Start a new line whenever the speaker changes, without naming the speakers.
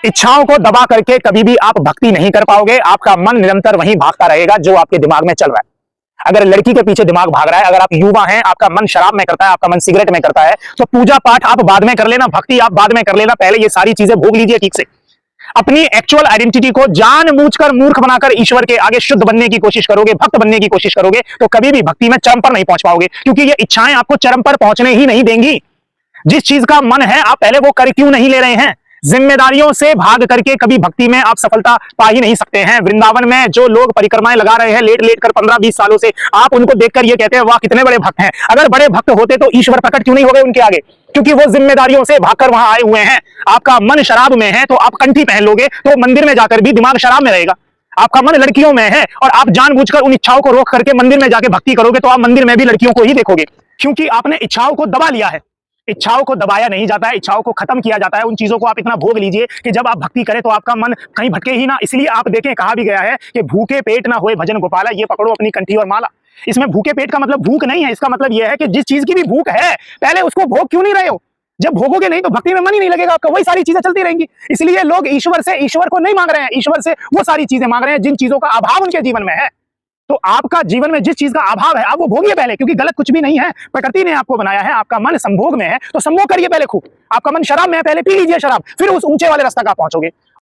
इच्छाओं को दबा करके कभी भी आप भक्ति नहीं कर पाओगे। आपका मन निरंतर वहीं भागता रहेगा जो आपके दिमाग में चल रहा है। अगर लड़की के पीछे दिमाग भाग रहा है, अगर आप युवा हैं, आपका मन शराब में करता है, आपका मन सिगरेट में करता है, तो पूजा पाठ आप बाद में कर लेना, भक्ति आप बाद में कर लेना, पहले ये सारी चीजें भोग लीजिए ठीक से। अपनी एक्चुअल आइडेंटिटी को जानबूझकर मूर्ख बनाकर ईश्वर के आगे शुद्ध बनने की कोशिश करोगे, भक्त बनने की कोशिश करोगे, तो कभी भी भक्ति में चरम पर नहीं पहुंच पाओगे, क्योंकि ये इच्छाएं आपको चरम पर पहुंचने ही नहीं देंगी। जिस चीज का मन है आप पहले वो कर क्यों नहीं ले रहे हैं? जिम्मेदारियों से भाग करके कभी भक्ति में आप सफलता पा ही नहीं सकते हैं। वृंदावन में जो लोग परिक्रमाएं लगा रहे हैं लेट लेट कर 15-20 सालों से, आप उनको देखकर ये कहते हैं वाह कितने बड़े भक्त हैं। अगर बड़े भक्त होते तो ईश्वर प्रकट क्यों नहीं हो गए उनके आगे? क्योंकि वो जिम्मेदारियों से भागकर वहां आए हुए हैं। आपका मन शराब में है तो आप कंठी पहन लोगे तो मंदिर में जाकर भी दिमाग शराब में रहेगा। आपका मन लड़कियों में है और आप जानबूझकर उन इच्छाओं को रोक करके मंदिर में जाके भक्ति करोगे तो आप मंदिर में भी लड़कियों को ही देखोगे, क्योंकि आपने इच्छाओं को दबा लिया है। इच्छाओं को दबाया नहीं जाता है, इच्छाओं को खत्म किया जाता है। उन चीजों को आप इतना भोग लीजिए कि जब आप भक्ति करें तो आपका मन कहीं भटके ही ना। इसलिए आप देखें, कहा भी गया है कि भूखे पेट ना होए भजन गोपाला, ये पकड़ो अपनी कंठी और माला। इसमें भूखे पेट का मतलब भूख नहीं है, इसका मतलब यह है कि जिस चीज की भी भूख है पहले उसको भोग क्यों नहीं रहे हो? जब भोगोगे नहीं तो भक्ति में मन ही नहीं लगेगा आपका, वही सारी चीजें चलती रहेंगी। इसलिए लोग ईश्वर को नहीं मांग रहे हैं, ईश्वर से वो सारी चीजें मांग रहे हैं जिन चीजों का अभाव उनके जीवन में है। तो आपका जीवन में जिस चीज का अभाव है आप वो भोगिए पहले, क्योंकि गलत कुछ भी नहीं है। प्रकृति ने आपको बनाया है, आपका मन संभोग में है तो संभोग करिए पहले खूब। आपका मन शराब में है, पहले पी लीजिए शराब, फिर उस ऊंचे वाले रास्ते का पहुंचोगे।